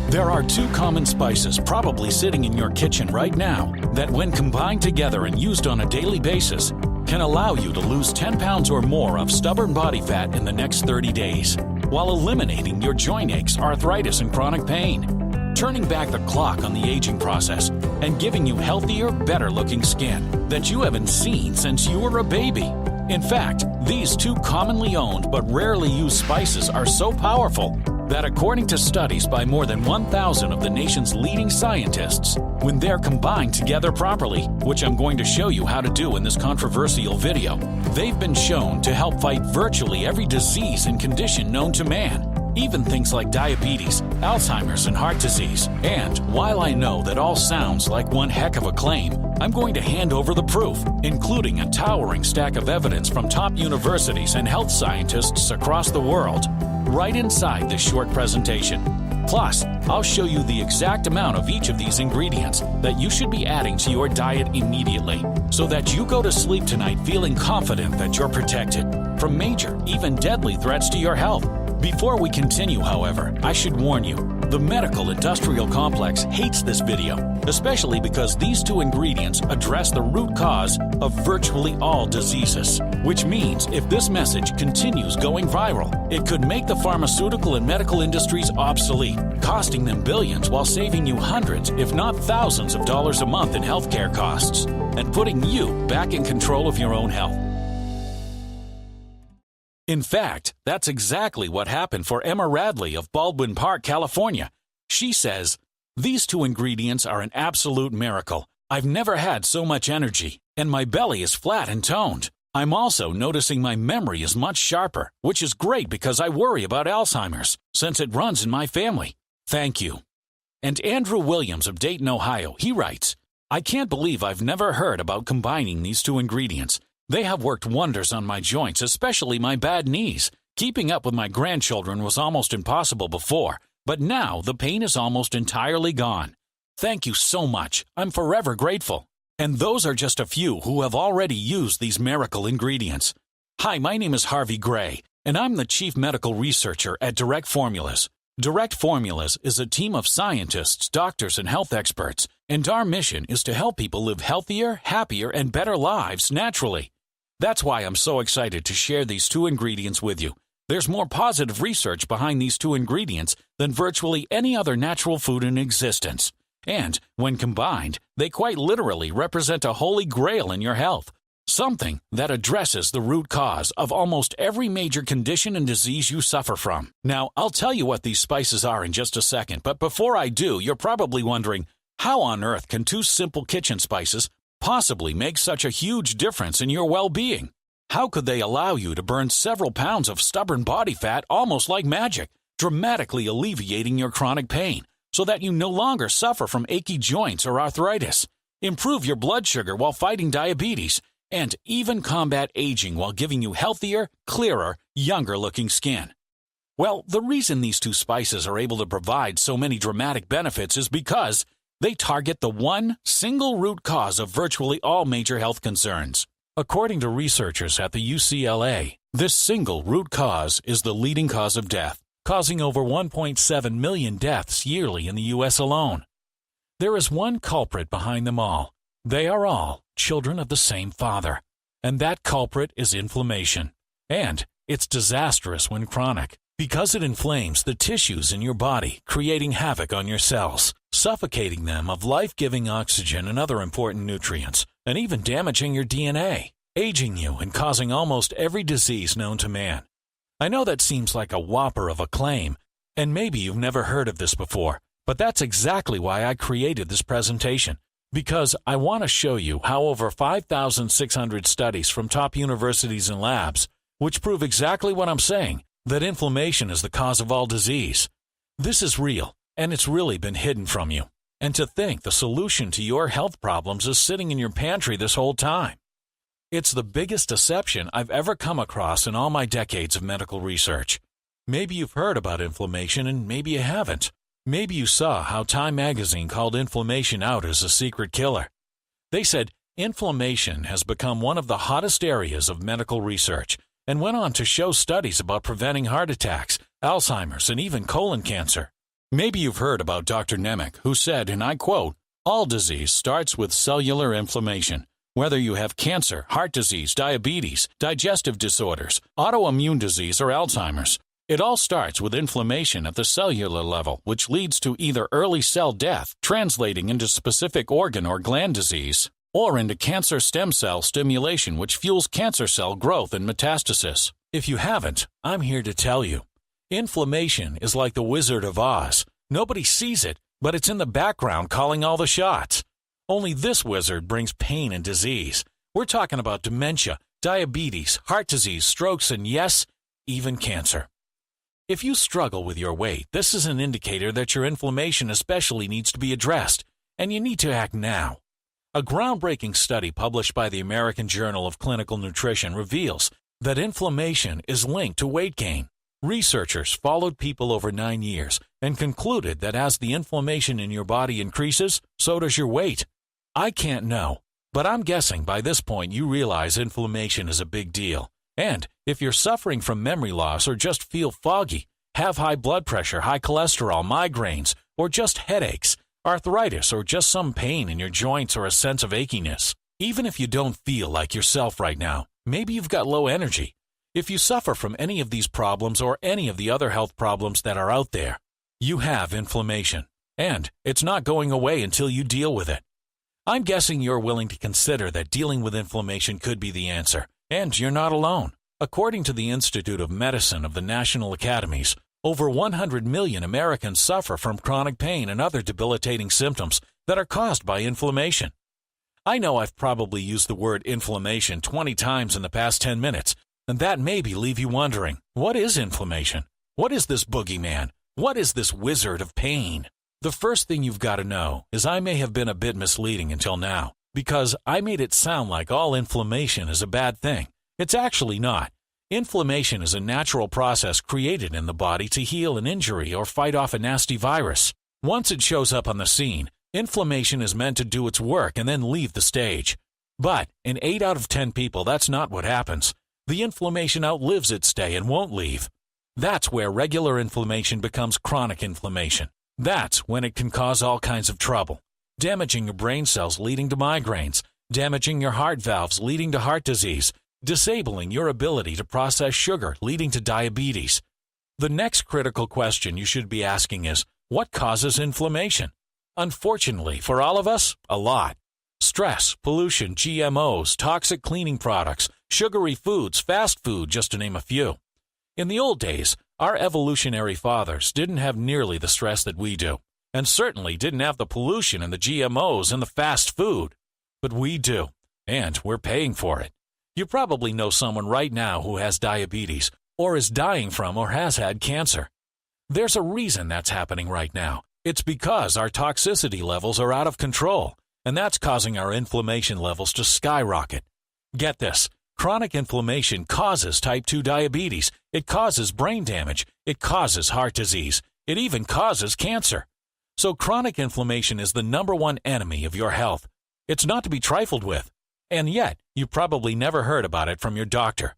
There are two common spices probably sitting in your kitchen right now that, when combined together and used on a daily basis, can allow you to lose 10 pounds or more of stubborn body fat in the next 30 days, while eliminating your joint aches, arthritis, and chronic pain, turning back the clock on the aging process, and giving you healthier, better-looking skin that you haven't seen since you were a baby. In fact, these two commonly owned but rarely used spices are so powerful that, according to studies by more than 1,000 of the nation's leading scientists, when they're combined together properly, which I'm going to show you how to do in this controversial video, they've been shown to help fight virtually every disease and condition known to man, even things like diabetes, Alzheimer's, and heart disease. And while I know that all sounds like one heck of a claim, I'm going to hand over the proof, including a towering stack of evidence from top universities and health scientists across the world, right inside this short presentation. Plus, I'll show you the exact amount of each of these ingredients that you should be adding to your diet immediately, so that you go to sleep tonight feeling confident that you're protected from major, even deadly threats to your health. Before we continue, however, I should warn you, the medical industrial complex hates this video, especially because these two ingredients address the root cause of virtually all diseases. Which means if this message continues going viral, it could make the pharmaceutical and medical industries obsolete, costing them billions while saving you hundreds, if not thousands of dollars a month in healthcare costs, and putting you back in control of your own health. In fact, that's exactly what happened for Emma Radley of Baldwin Park, California. She says, "These two ingredients are an absolute miracle. I've never had so much energy, and my belly is flat and toned. I'm also noticing my memory is much sharper, which is great because I worry about Alzheimer's, since it runs in my family. Thank you." And Andrew Williams of Dayton, Ohio, he writes, "I can't believe I've never heard about combining these two ingredients. They have worked wonders on my joints, especially my bad knees. Keeping up with my grandchildren was almost impossible before, but now the pain is almost entirely gone. Thank you so much. I'm forever grateful." And those are just a few who have already used these miracle ingredients. Hi, my name is Harvey Gray, and I'm the Chief Medical Researcher at Direct Formulas. Direct Formulas is a team of scientists, doctors, and health experts, and our mission is to help people live healthier, happier, and better lives naturally. That's why I'm so excited to share these two ingredients with you. There's more positive research behind these two ingredients than virtually any other natural food in existence. And when combined, they quite literally represent a holy grail in your health, something that addresses the root cause of almost every major condition and disease you suffer from. Now, I'll tell you what these spices are in just a second, but before I do, you're probably wondering, how on earth can two simple kitchen spices possibly make such a huge difference in your well-being? How could they allow you to burn several pounds of stubborn body fat almost like magic, dramatically alleviating your chronic pain so that you no longer suffer from achy joints or arthritis, improve your blood sugar while fighting diabetes, and even combat aging while giving you healthier, clearer, younger-looking skin? Well, the reason these two spices are able to provide so many dramatic benefits is because they target the one single root cause of virtually all major health concerns. According to researchers at the UCLA, this single root cause is the leading cause of death, causing over 1.7 million deaths yearly in the U.S. alone. There is one culprit behind them all. They are all children of the same father, and that culprit is inflammation. And it's disastrous when chronic, because it inflames the tissues in your body, creating havoc on your cells, suffocating them of life-giving oxygen and other important nutrients, and even damaging your DNA, aging you and causing almost every disease known to man. I know that seems like a whopper of a claim, and maybe you've never heard of this before, but that's exactly why I created this presentation, because I want to show you how over 5,600 studies from top universities and labs, which prove exactly what I'm saying, that inflammation is the cause of all disease. This is real, and it's really been hidden from you. And to think the solution to your health problems is sitting in your pantry this whole time. It's the biggest deception I've ever come across in all my decades of medical research. Maybe you've heard about inflammation and maybe you haven't. Maybe you saw how Time magazine called inflammation out as a secret killer. They said inflammation has become one of the hottest areas of medical research, and went on to show studies about preventing heart attacks, Alzheimer's, and even colon cancer. Maybe you've heard about Dr. Nemec, who said, and I quote, "All disease starts with cellular inflammation. Whether you have cancer, heart disease, diabetes, digestive disorders, autoimmune disease, or Alzheimer's, it all starts with inflammation at the cellular level, which leads to either early cell death, translating into specific organ or gland disease, or into cancer stem cell stimulation, which fuels cancer cell growth and metastasis. If you haven't, I'm here to tell you. Inflammation is like the Wizard of Oz. Nobody sees it, but it's in the background calling all the shots. Only this wizard brings pain and disease. We're talking about dementia, diabetes, heart disease, strokes, and yes, even cancer. If you struggle with your weight, this is an indicator that your inflammation especially needs to be addressed, and you need to act now. A groundbreaking study published by the American Journal of Clinical Nutrition reveals that inflammation is linked to weight gain. Researchers followed people over 9 years and concluded that as the inflammation in your body increases, so does your weight. I can't know, but I'm guessing by this point you realize inflammation is a big deal. And if you're suffering from memory loss or just feel foggy, have high blood pressure, high cholesterol, migraines, or just headaches, arthritis, or just some pain in your joints or a sense of achiness, even if you don't feel like yourself right now, maybe you've got low energy. If you suffer from any of these problems or any of the other health problems that are out there, you have inflammation, and it's not going away until you deal with it. I'm guessing you're willing to consider that dealing with inflammation could be the answer, and you're not alone. According to the Institute of Medicine of the National Academies, over 100 million Americans suffer from chronic pain and other debilitating symptoms that are caused by inflammation. I know I've probably used the word inflammation 20 times in the past 10 minutes, and that maybe leave you wondering, what is inflammation? What is this boogeyman? What is this wizard of pain? The first thing you've got to know is I may have been a bit misleading until now, because I made it sound like all inflammation is a bad thing. It's actually not. Inflammation is a natural process created in the body to heal an injury or fight off a nasty virus. Once it shows up on the scene, inflammation is meant to do its work and then leave the stage. But in 8 out of 10 people, that's not what happens. The inflammation outlives its stay and won't leave. That's where regular inflammation becomes chronic inflammation. That's when it can cause all kinds of trouble, damaging your brain cells leading to migraines, damaging your heart valves leading to heart disease, disabling your ability to process sugar leading to diabetes. The next critical question you should be asking is, what causes inflammation? Unfortunately for all of us, a lot. Stress, pollution, GMOs, toxic cleaning products, sugary foods, fast food, just to name a few. In the old days, our evolutionary fathers didn't have nearly the stress that we do, and certainly didn't have the pollution and the GMOs and the fast food. But we do, and we're paying for it. You probably know someone right now who has diabetes, or is dying from or has had cancer. There's a reason that's happening right now. It's because our toxicity levels are out of control, and that's causing our inflammation levels to skyrocket. Get this. Chronic inflammation causes type 2 diabetes, it causes brain damage, it causes heart disease, it even causes cancer. So chronic inflammation is the #1 enemy of your health. It's not to be trifled with. And yet, you probably never heard about it from your doctor.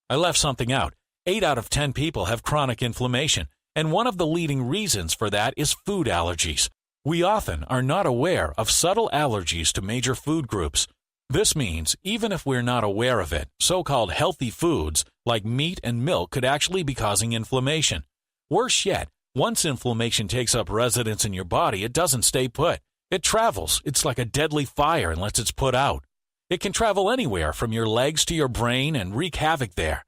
I left something out. 8 out of 10 people have chronic inflammation, and one of the leading reasons for that is food allergies. We often are not aware of subtle allergies to major food groups. This means, even if we're not aware of it, so-called healthy foods like meat and milk could actually be causing inflammation. Worse yet, once inflammation takes up residence in your body, it doesn't stay put. It travels. It's like a deadly fire unless it's put out. It can travel anywhere from your legs to your brain and wreak havoc there.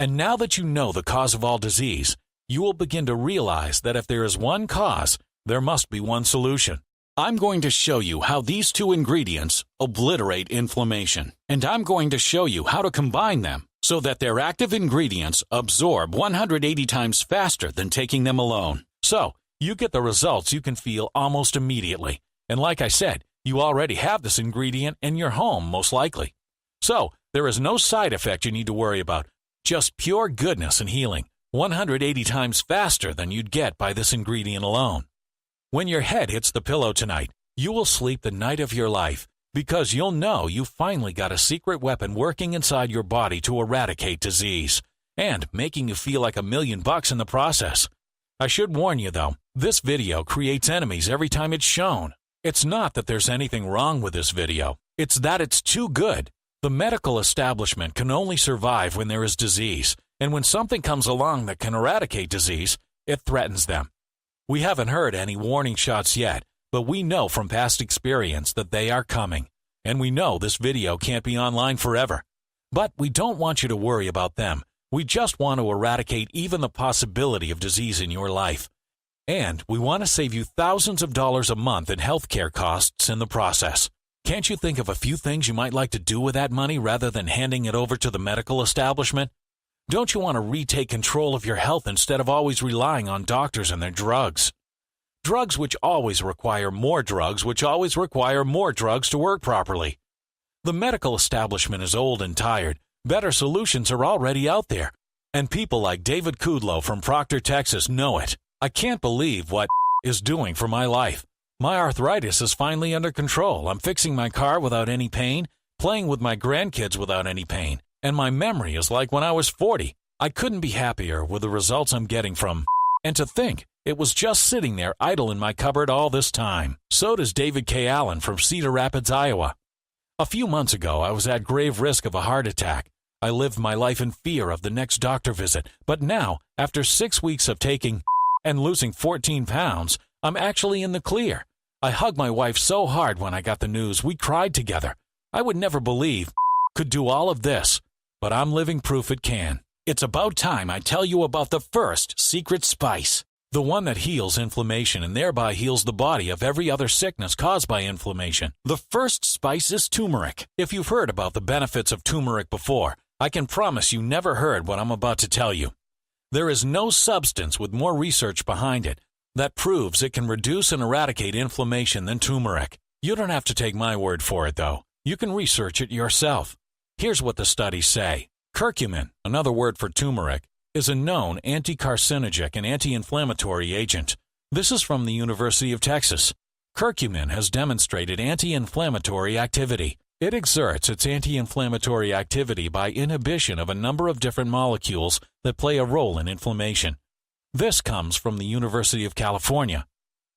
And now that you know the cause of all disease, you will begin to realize that if there is one cause, there must be one solution. I'm going to show you how these 2 ingredients obliterate inflammation, and I'm going to show you how to combine them so that their active ingredients absorb 180 times faster than taking them alone. So, you get the results you can feel almost immediately. And like I said, you already have this ingredient in your home, most likely. So, there is no side effect you need to worry about, just pure goodness and healing, 180 times faster than you'd get by this ingredient alone. When your head hits the pillow tonight, you will sleep the night of your life because you'll know you finally got a secret weapon working inside your body to eradicate disease and making you feel like $1 million in the process. I should warn you, though, This video creates enemies every time it's shown. It's not that there's anything wrong with this video. It's that it's too good. The medical establishment can only survive when there is disease, and when something comes along that can eradicate disease, it threatens them. We haven't heard any warning shots yet, but we know from past experience that they are coming, and we know this video can't be online forever. But we don't want you to worry about them. We just want to eradicate even the possibility of disease in your life. And we want to save you thousands of dollars a month in healthcare costs in the process. Can't you think of a few things you might like to do with that money rather than handing it over to the medical establishment? Don't you want to retake control of your health instead of always relying on doctors and their drugs? Drugs which always require more drugs, which always require more drugs to work properly. The medical establishment is old and tired. Better solutions are already out there. And people like David Kudlow from Proctor, Texas know it. I can't believe what is doing for my life. My arthritis is finally under control. I'm fixing my car without any pain, playing with my grandkids without any pain, and my memory is like when I was 40. I couldn't be happier with the results I'm getting from. And to think, it was just sitting there idle in my cupboard all this time. So does David K. Allen from Cedar Rapids, Iowa. A few months ago, I was at grave risk of a heart attack. I lived my life in fear of the next doctor visit, but now, after 6 weeks of taking and losing 14 pounds, I'm actually in the clear. I hugged my wife so hard when I got the news, we cried together. I would never believe could do all of this, but I'm living proof it can. It's about time I tell you about the first secret spice, the one that heals inflammation and thereby heals the body of every other sickness caused by inflammation. The first spice is turmeric. If you've heard about the benefits of turmeric before, I can promise you never heard what I'm about to tell you. There is no substance with more research behind it that proves it can reduce and eradicate inflammation than turmeric. You don't have to take my word for it, though. You can research it yourself. Here's what the studies say. Curcumin, another word for turmeric, is a known anti-carcinogenic and anti-inflammatory agent. This is from the University of Texas. Curcumin has demonstrated anti-inflammatory activity. It exerts its anti-inflammatory activity by inhibition of a number of different molecules that play a role in inflammation. This comes from the University of California.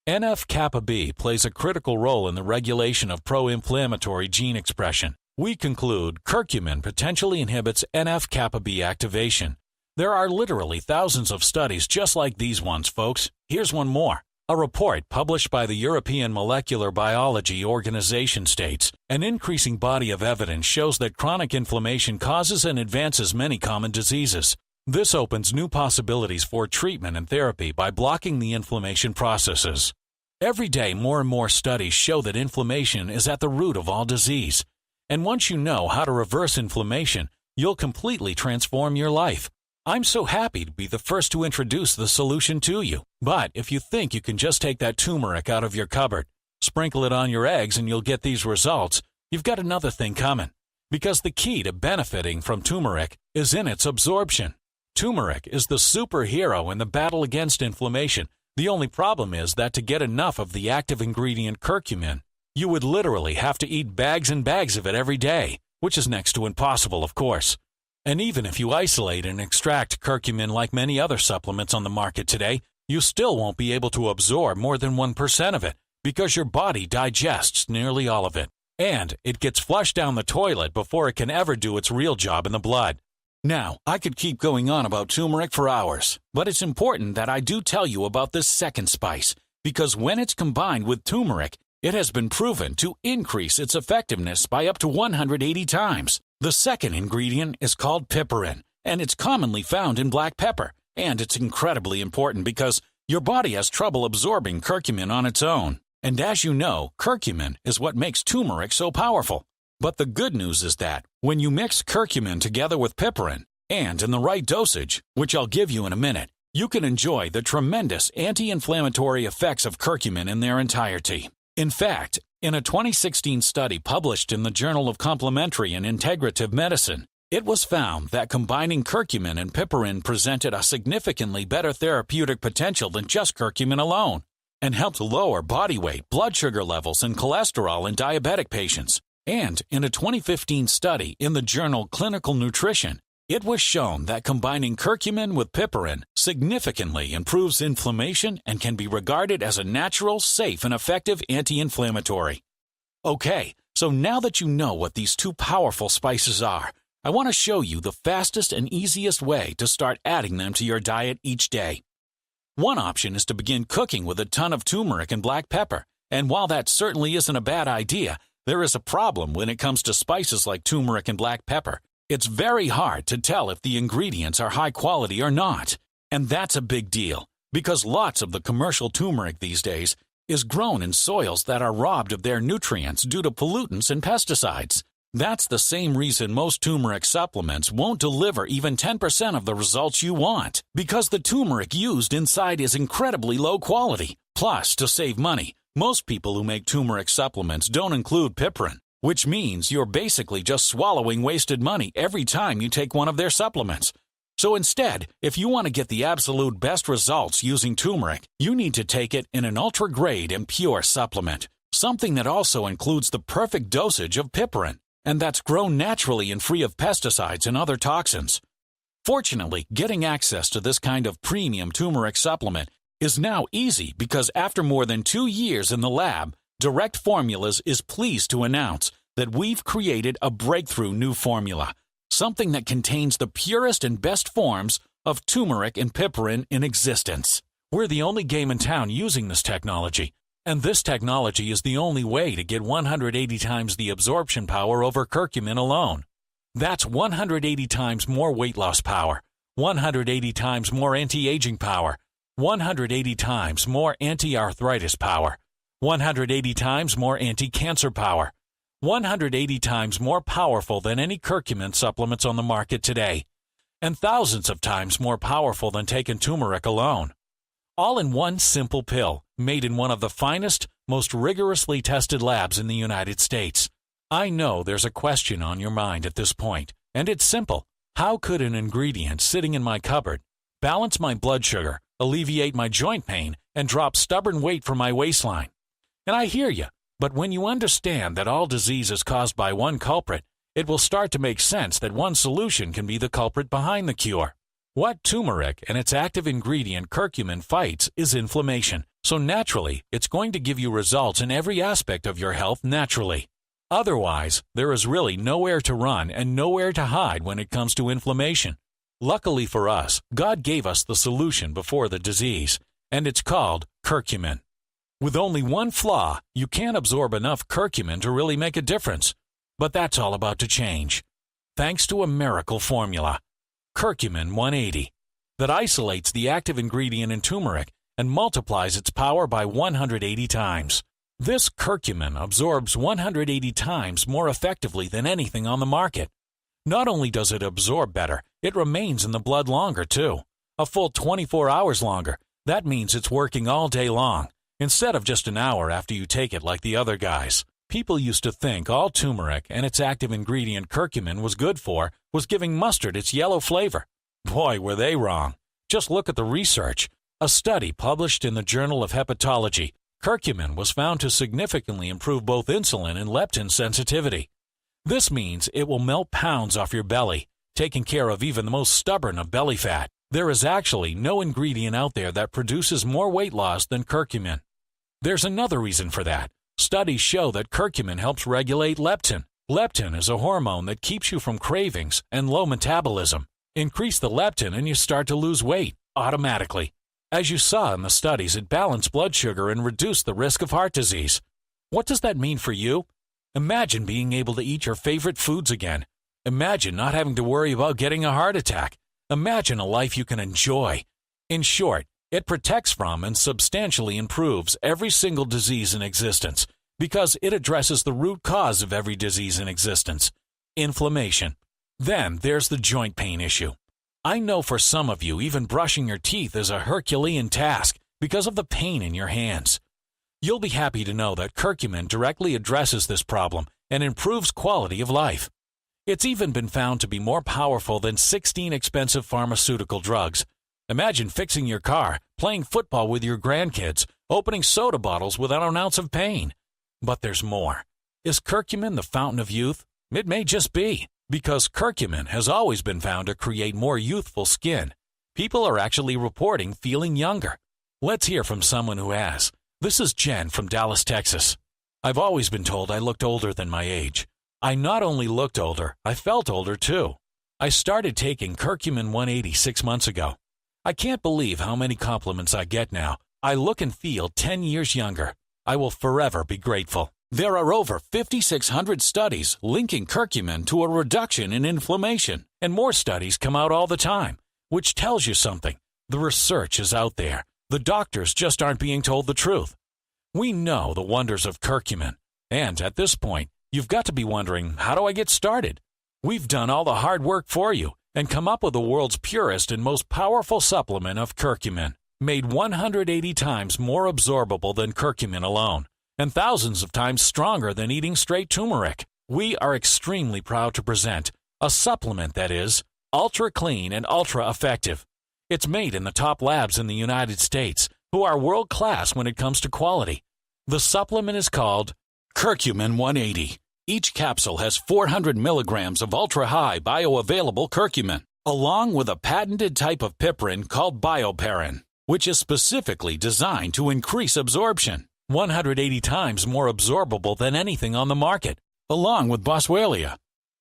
NF-kappa B plays a critical role in the regulation of pro-inflammatory gene expression. We conclude curcumin potentially inhibits NF-kappa B activation. There are literally thousands of studies just like these ones, folks. Here's one more. A report published by the European Molecular Biology Organization states, an increasing body of evidence shows that chronic inflammation causes and advances many common diseases. This opens new possibilities for treatment and therapy by blocking the inflammation processes. Every day, more and more studies show that inflammation is at the root of all disease. And once you know how to reverse inflammation, you'll completely transform your life. I'm so happy to be the first to introduce the solution to you. But if you think you can just take that turmeric out of your cupboard, sprinkle it on your eggs, and you'll get these results, you've got another thing coming. Because the key to benefiting from turmeric is in its absorption. Turmeric is the superhero in the battle against inflammation. The only problem is that to get enough of the active ingredient curcumin, you would literally have to eat bags and bags of it every day, which is next to impossible, of course. And even if you isolate and extract curcumin like many other supplements on the market today, you still won't be able to absorb more than 1% of it because your body digests nearly all of it. And it gets flushed down the toilet before it can ever do its real job in the blood. Now, I could keep going on about turmeric for hours, but it's important that I do tell you about this second spice, because when it's combined with turmeric, it has been proven to increase its effectiveness by up to 180 times. The second ingredient is called piperine, and it's commonly found in black pepper, and it's incredibly important because your body has trouble absorbing curcumin on its own. And as you know, curcumin is what makes turmeric so powerful. But the good news is that when you mix curcumin together with piperine, and in the right dosage, which I'll give you in a minute, you can enjoy the tremendous anti-inflammatory effects of curcumin in their entirety. In fact, in a 2016 study published in the Journal of Complementary and Integrative Medicine, it was found that combining curcumin and piperine presented a significantly better therapeutic potential than just curcumin alone, and helped lower body weight, blood sugar levels, and cholesterol in diabetic patients. And in a 2015 study in the journal Clinical Nutrition, It was shown that combining curcumin with piperine significantly improves inflammation and can be regarded as a natural, safe, and effective anti-inflammatory. Okay, so now that you know what these two powerful spices are, I want to show you the fastest and easiest way to start adding them to your diet each day. One option is to begin cooking with a ton of turmeric and black pepper, and while that certainly isn't a bad idea, there is a problem when it comes to spices like turmeric and black pepper. It's very hard to tell if the ingredients are high quality or not. And that's a big deal, because lots of the commercial turmeric these days is grown in soils that are robbed of their nutrients due to pollutants and pesticides. That's the same reason most turmeric supplements won't deliver even 10% of the results you want, because the turmeric used inside is incredibly low quality. Plus, to save money, most people who make turmeric supplements don't include piperine, which means you're basically just swallowing wasted money every time you take one of their supplements. So instead, if you want to get the absolute best results using turmeric, you need to take it in an ultra-grade and pure supplement, something that also includes the perfect dosage of piperine, and that's grown naturally and free of pesticides and other toxins. Fortunately, getting access to this kind of premium turmeric supplement is now easy because after more than 2 years in the lab, Direct Formulas is pleased to announce that we've created a breakthrough new formula, something that contains the purest and best forms of turmeric and piperine in existence. We're the only game in town using this technology, and this technology is the only way to get 180 times the absorption power over curcumin alone. That's 180 times more weight loss power, 180 times more anti-aging power, 180 times more anti-arthritis power, 180 times more anti-cancer power, 180 times more powerful than any curcumin supplements on the market today, and thousands of times more powerful than taking turmeric alone. All in one simple pill, made in one of the finest, most rigorously tested labs in the United States. I know there's a question on your mind at this point, and it's simple. How could an ingredient sitting in my cupboard balance my blood sugar, alleviate my joint pain, and drop stubborn weight from my waistline? And I hear you, but when you understand that all disease is caused by one culprit, it will start to make sense that one solution can be the culprit behind the cure. What turmeric and its active ingredient curcumin fights is inflammation, so naturally it's going to give you results in every aspect of your health naturally. Otherwise, there is really nowhere to run and nowhere to hide when it comes to inflammation. Luckily for us, God gave us the solution before the disease, and it's called curcumin. With only one flaw, you can't absorb enough curcumin to really make a difference. But that's all about to change. Thanks to a miracle formula, Curcumin 180, that isolates the active ingredient in turmeric and multiplies its power by 180 times. This curcumin absorbs 180 times more effectively than anything on the market. Not only does it absorb better, it remains in the blood longer too. A full 24 hours longer. That means it's working all day long, instead of just an hour after you take it like the other guys. People used to think all turmeric and its active ingredient curcumin was good for was giving mustard its yellow flavor. Boy, were they wrong. Just look at the research. A study published in the Journal of Hepatology, curcumin was found to significantly improve both insulin and leptin sensitivity. This means it will melt pounds off your belly, taking care of even the most stubborn of belly fat. There is actually no ingredient out there that produces more weight loss than curcumin. There's another reason for that. Studies show that curcumin helps regulate leptin. Leptin is a hormone that keeps you from cravings and low metabolism. Increase the leptin and you start to lose weight automatically. As you saw in the studies, it balanced blood sugar and reduced the risk of heart disease. What does that mean for you? Imagine being able to eat your favorite foods again. Imagine not having to worry about getting a heart attack. Imagine a life you can enjoy. In short, it protects from and substantially improves every single disease in existence because it addresses the root cause of every disease in existence, inflammation. Then there's the joint pain issue. I know for some of you, even brushing your teeth is a Herculean task because of the pain in your hands. You'll be happy to know that curcumin directly addresses this problem and improves quality of life. It's even been found to be more powerful than 16 expensive pharmaceutical drugs. Imagine fixing your car, playing football with your grandkids, opening soda bottles without an ounce of pain. But there's more. Is curcumin the fountain of youth? It may just be. Because curcumin has always been found to create more youthful skin, people are actually reporting feeling younger. Let's hear from someone who has. This is Jen from Dallas, Texas. I've always been told I looked older than my age. I not only looked older, I felt older too. I started taking Curcumin 180 6 months ago. I can't believe how many compliments I get now. I look and feel 10 years younger. I will forever be grateful. There are over 5,600 studies linking curcumin to a reduction in inflammation, and more studies come out all the time, which tells you something. The research is out there. The doctors just aren't being told the truth. We know the wonders of curcumin, and at this point, you've got to be wondering, how do I get started? We've done all the hard work for you and come up with the world's purest and most powerful supplement of curcumin, made 180 times more absorbable than curcumin alone, and thousands of times stronger than eating straight turmeric. We are extremely proud to present a supplement that is ultra clean and ultra effective. It's made in the top labs in the United States, who are world class when it comes to quality. The supplement is called Curcumin 180. Each capsule has 400 milligrams of ultra-high bioavailable curcumin, along with a patented type of piperin called bioperin, which is specifically designed to increase absorption, 180 times more absorbable than anything on the market, along with boswellia.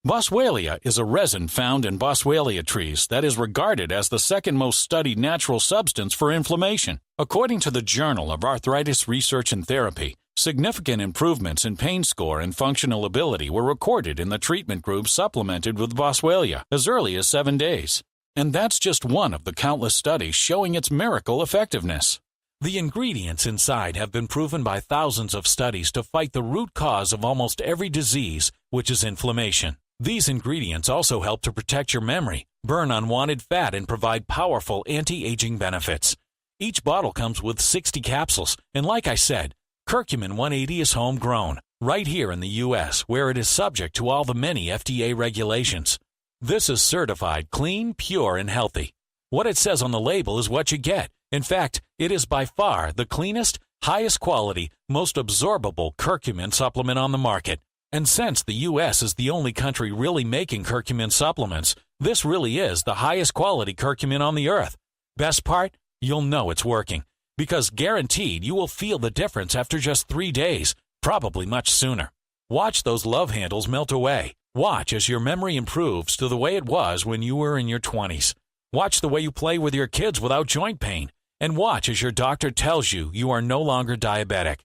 Boswellia is a resin found in boswellia trees that is regarded as the second most studied natural substance for inflammation. According to the Journal of Arthritis Research and Therapy, significant improvements in pain score and functional ability were recorded in the treatment group supplemented with boswellia as early as 7 days. And that's just one of the countless studies showing its miracle effectiveness. The ingredients inside have been proven by thousands of studies to fight the root cause of almost every disease, which is inflammation. These ingredients also help to protect your memory, burn unwanted fat, and provide powerful anti-aging benefits. Each bottle comes with 60 capsules, and like I said, Curcumin 180 is homegrown, right here in the U.S., where it is subject to all the many FDA regulations. This is certified clean, pure, and healthy. What it says on the label is what you get. In fact, it is by far the cleanest, highest quality, most absorbable curcumin supplement on the market. And since the U.S. is the only country really making curcumin supplements, this really is the highest quality curcumin on the earth. Best part? You'll know it's working, because guaranteed you will feel the difference after just 3 days, probably much sooner. Watch those love handles melt away. Watch as your memory improves to the way it was when you were in your 20s. Watch the way you play with your kids without joint pain. And watch as your doctor tells you you are no longer diabetic.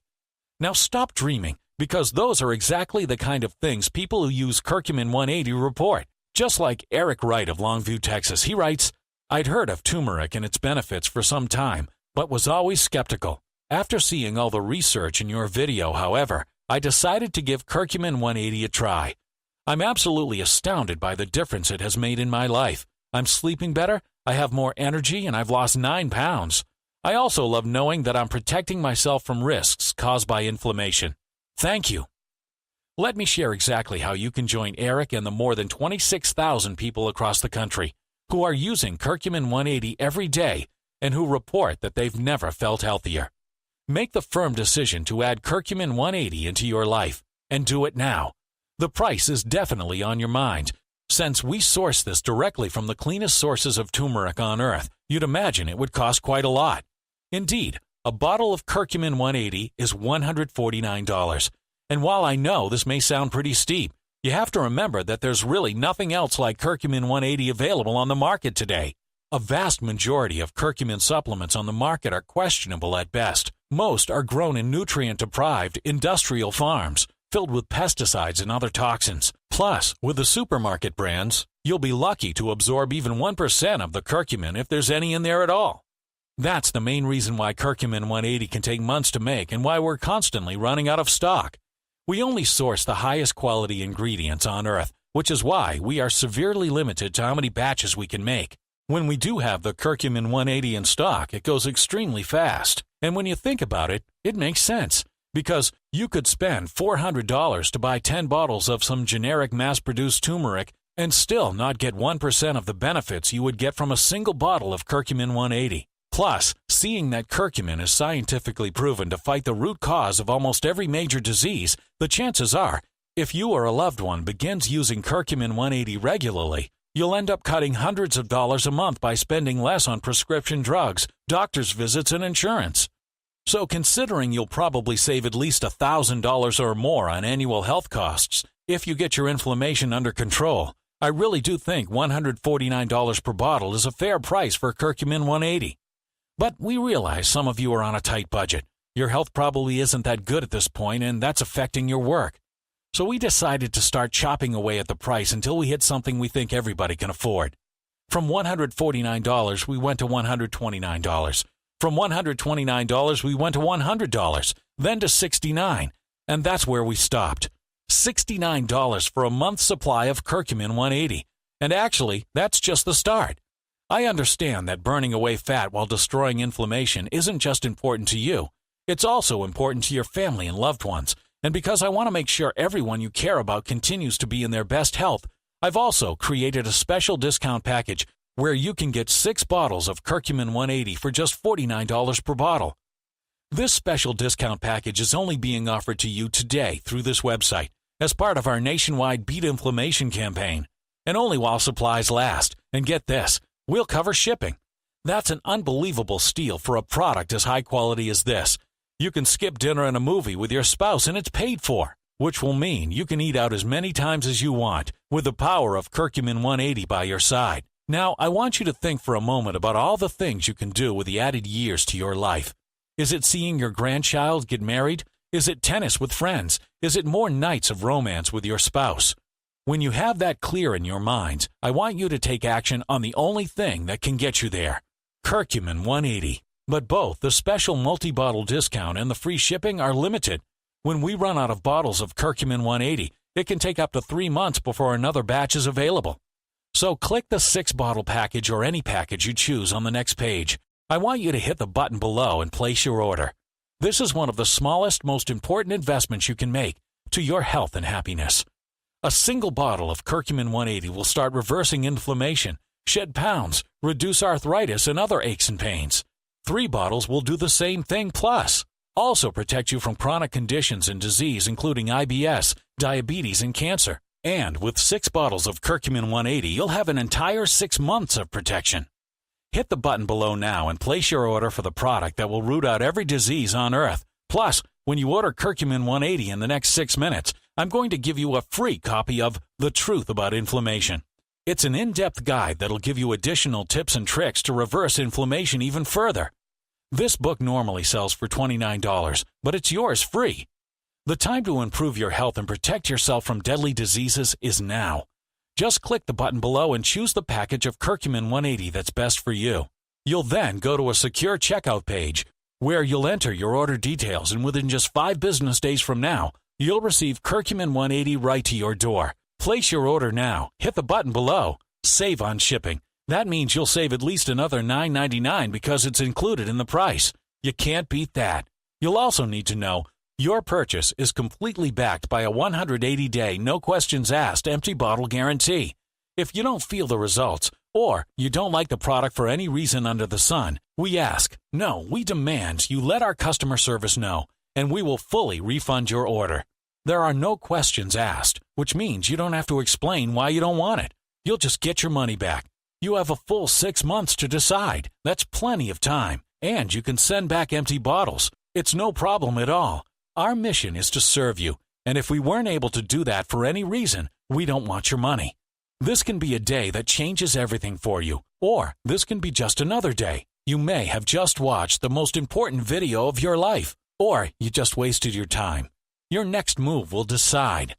Now stop dreaming, because those are exactly the kind of things people who use Curcumin 180 report. Just like Eric Wright of Longview, Texas, he writes, "I'd heard of turmeric and its benefits for some time, but was always skeptical. After seeing all the research in your video, however, I decided to give Curcumin 180 a try. I'm absolutely astounded by the difference it has made in my life. I'm sleeping better, I have more energy, and I've lost 9 pounds. I also love knowing that I'm protecting myself from risks caused by inflammation. Thank you." Let me share exactly how you can join Eric and the more than 26,000 people across the country who are using Curcumin 180 every day and who report that they've never felt healthier. Make the firm decision to add Curcumin 180 into your life, and do it now. The price is definitely on your mind. Since we source this directly from the cleanest sources of turmeric on earth, you'd imagine it would cost quite a lot. Indeed, a bottle of Curcumin 180 is $149. And while I know this may sound pretty steep, you have to remember that there's really nothing else like Curcumin 180 available on the market today. A vast majority of curcumin supplements on the market are questionable at best. Most are grown in nutrient-deprived industrial farms, filled with pesticides and other toxins. Plus, with the supermarket brands, you'll be lucky to absorb even 1% of the curcumin if there's any in there at all. That's the main reason why Curcumin 180 can take months to make and why we're constantly running out of stock. We only source the highest quality ingredients on earth, which is why we are severely limited to how many batches we can make. When we do have the Curcumin 180 in stock, it goes extremely fast. And when you think about it, it makes sense, because you could spend $400 to buy 10 bottles of some generic mass-produced turmeric and still not get 1% of the benefits you would get from a single bottle of Curcumin 180. Plus, seeing that curcumin is scientifically proven to fight the root cause of almost every major disease, the chances are If you or a loved one begins using Curcumin 180 regularly, you'll end up cutting hundreds of dollars a month by spending less on prescription drugs, doctor's visits, and insurance. So considering you'll probably save at least $1,000 or more on annual health costs if you get your inflammation under control, I really do think $149 per bottle is a fair price for Curcumin 180. But we realize some of you are on a tight budget. Your health probably isn't that good at this point, and that's affecting your work. So we decided to start chopping away at the price until we hit something we think everybody can afford. From $149, we went to $129. From $129, we went to $100, then to $69, and that's where we stopped. $69 for a month's supply of Curcumin 180. And actually, that's just the start. I understand that burning away fat while destroying inflammation isn't just important to you. It's also important to your family and loved ones. And because I want to make sure everyone you care about continues to be in their best health, I've also created a special discount package where you can get 6 bottles of Curcumin 180 for just $49 per bottle. This special discount package is only being offered to you today through this website as part of our nationwide Beat Inflammation campaign, and only while supplies last. And get this, we'll cover shipping. That's an unbelievable steal for a product as high quality as this. You can skip dinner and a movie with your spouse and it's paid for, which will mean you can eat out as many times as you want with the power of Curcumin 180 by your side. Now, I want you to think for a moment about all the things you can do with the added years to your life. Is it seeing your grandchild get married? Is it tennis with friends? Is it more nights of romance with your spouse? When you have that clear in your minds, I want you to take action on the only thing that can get you there. Curcumin 180. But both the special multi-bottle discount and the free shipping are limited. When we run out of bottles of Curcumin 180, it can take up to 3 months before another batch is available. So click the 6-bottle package or any package you choose on the next page. I want you to hit the button below and place your order. This is one of the smallest, most important investments you can make to your health and happiness. A single bottle of Curcumin 180 will start reversing inflammation, shed pounds, reduce arthritis and other aches and pains. 3 bottles will do the same thing plus. Also protect you from chronic conditions and disease including IBS, diabetes, and cancer. And with 6 bottles of Curcumin 180, you'll have an entire 6 months of protection. Hit the button below now and place your order for the product that will root out every disease on Earth. Plus, when you order Curcumin 180 in the next 6 minutes, I'm going to give you a free copy of The Truth About Inflammation. It's an in-depth guide that'll give you additional tips and tricks to reverse inflammation even further. This book normally sells for $29, but it's yours free. The time to improve your health and protect yourself from deadly diseases is now. Just click the button below and choose the package of Curcumin 180 that's best for you. You'll then go to a secure checkout page where you'll enter your order details, and within just 5 business days from now, you'll receive Curcumin 180 right to your door. Place your order now. Hit the button below. Save on shipping. That means you'll save at least another $9.99 because it's included in the price. You can't beat that. You'll also need to know your purchase is completely backed by a 180-day, no questions asked, empty bottle guarantee. If you don't feel the results, or you don't like the product for any reason under the sun, we ask, no, we demand you let our customer service know, and we will fully refund your order. There are no questions asked, which means you don't have to explain why you don't want it. You'll just get your money back. You have a full 6 months to decide. That's plenty of time. And you can send back empty bottles. It's no problem at all. Our mission is to serve you, and if we weren't able to do that for any reason, we don't want your money. This can be a day that changes everything for you, or this can be just another day. You may have just watched the most important video of your life, or you just wasted your time. Your next move will decide.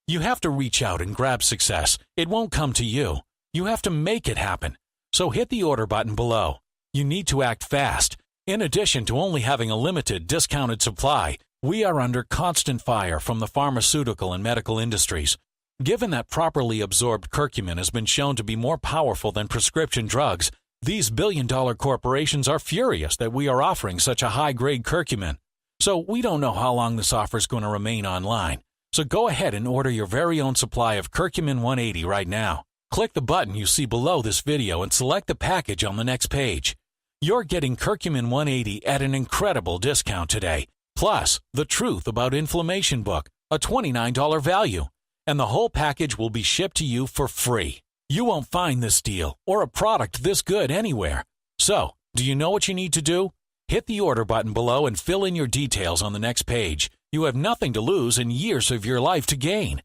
You have to reach out and grab success. It won't come to you. You have to make it happen. So hit the order button below. You need to act fast. In addition to only having a limited, discounted supply, we are under constant fire from the pharmaceutical and medical industries. Given that properly absorbed curcumin has been shown to be more powerful than prescription drugs, these billion-dollar corporations are furious that we are offering such a high-grade curcumin. So we don't know how long this offer is going to remain online. So go ahead and order your very own supply of Curcumin 180 right now. Click the button you see below this video and select the package on the next page. You're getting Curcumin 180 at an incredible discount today. Plus, The Truth About Inflammation book, a $29 value, and the whole package will be shipped to you for free. You won't find this deal or a product this good anywhere. So, do you know what you need to do? Hit the order button below and fill in your details on the next page. You have nothing to lose and years of your life to gain.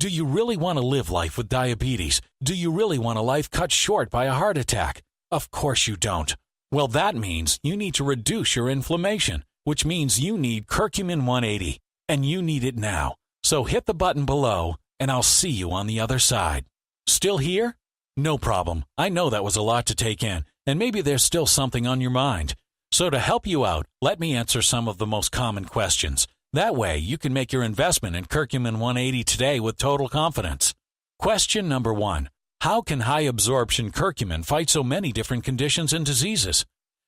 Do you really want to live life with diabetes? Do you really want a life cut short by a heart attack? Of course you don't. Well, that means you need to reduce your inflammation, which means you need Curcumin 180, and you need it now. So hit the button below, and I'll see you on the other side. Still here? No problem. I know that was a lot to take in, and maybe there's still something on your mind. So to help you out, let me answer some of the most common questions. That way, you can make your investment in Curcumin 180 today with total confidence. Question number 1. How can high-absorption curcumin fight so many different conditions and diseases?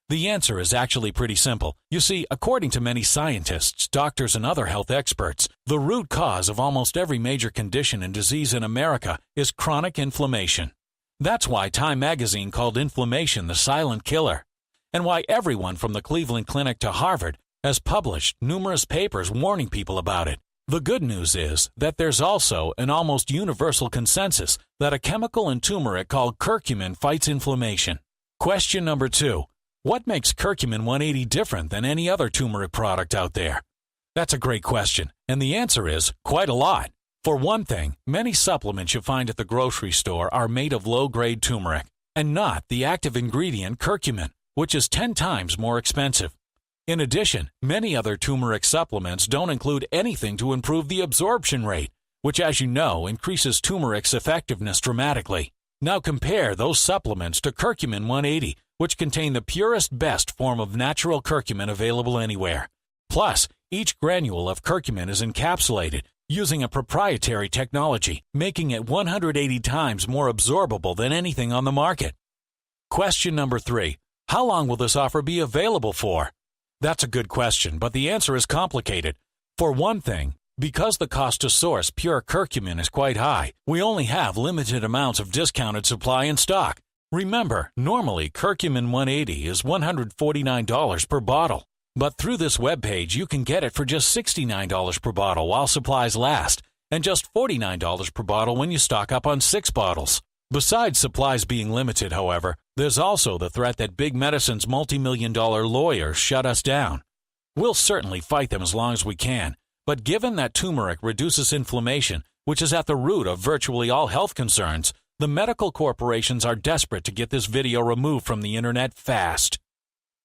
The answer is actually pretty simple. You see, according to many scientists, doctors, and other health experts, the root cause of almost every major condition and disease in America is chronic inflammation. That's why Time magazine called inflammation the silent killer, and why everyone from the Cleveland Clinic to Harvard has published numerous papers warning people about it. The good news is that there's also an almost universal consensus that a chemical in turmeric called curcumin fights inflammation. Question number 2. What makes Curcumin 180 different than any other turmeric product out there? That's a great question, and the answer is quite a lot. For one thing, many supplements you find at the grocery store are made of low-grade turmeric, and not the active ingredient curcumin, which is 10 times more expensive. In addition, many other turmeric supplements don't include anything to improve the absorption rate, which, as you know, increases turmeric's effectiveness dramatically. Now compare those supplements to Curcumin 180, which contain the purest, best form of natural curcumin available anywhere. Plus, each granule of curcumin is encapsulated using a proprietary technology, making it 180 times more absorbable than anything on the market. Question number 3. How long will this offer be available for? That's a good question, but the answer is complicated. For one thing, because the cost to source pure curcumin is quite high, we only have limited amounts of discounted supply in stock. Remember, normally Curcumin 180 is $149 per bottle, but through this webpage you can get it for just $69 per bottle while supplies last, and just $49 per bottle when you stock up on 6 bottles. Besides supplies being limited, however, there's also the threat that big medicine's multi-million-dollar lawyers shut us down. We'll certainly fight them as long as we can, but given that turmeric reduces inflammation, which is at the root of virtually all health concerns, the medical corporations are desperate to get this video removed from the internet fast.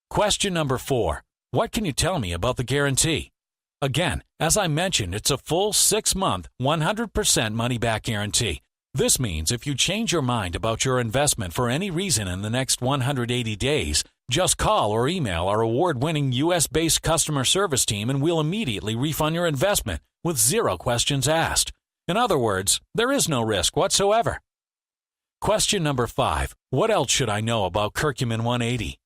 Question number 4. What can you tell me about the guarantee? Again, as I mentioned, it's a full 6-month, 100% money-back guarantee. This means if you change your mind about your investment for any reason in the next 180 days, just call or email our award-winning U.S.-based customer service team and we'll immediately refund your investment with 0 questions asked. In other words, there is no risk whatsoever. Question number 5. What else should I know about Curcumin 180?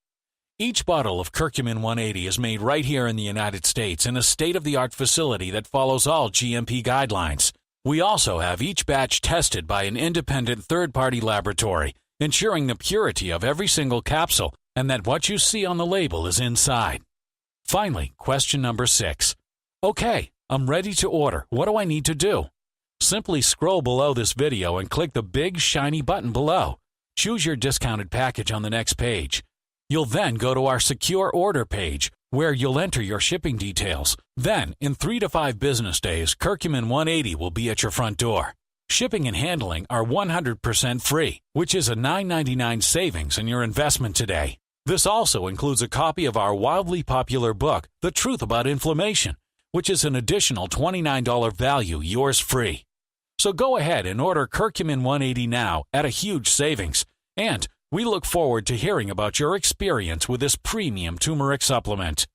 Each bottle of Curcumin 180 is made right here in the United States in a state-of-the-art facility that follows all GMP guidelines. We also have each batch tested by an independent third-party laboratory, ensuring the purity of every single capsule and that what you see on the label is inside. Finally, question number 6. Okay, I'm ready to order. What do I need to do? Simply scroll below this video and click the big shiny button below. Choose your discounted package on the next page. You'll then go to our secure order page, where you'll enter your shipping details. Then, in 3 to 5 business days, Curcumin 180 will be at your front door. Shipping and handling are 100% free, which is a $9.99 savings in your investment today. This also includes a copy of our wildly popular book, The Truth About Inflammation, which is an additional $29 value, yours free. So go ahead and order Curcumin 180 now at a huge savings, and we look forward to hearing about your experience with this premium turmeric supplement.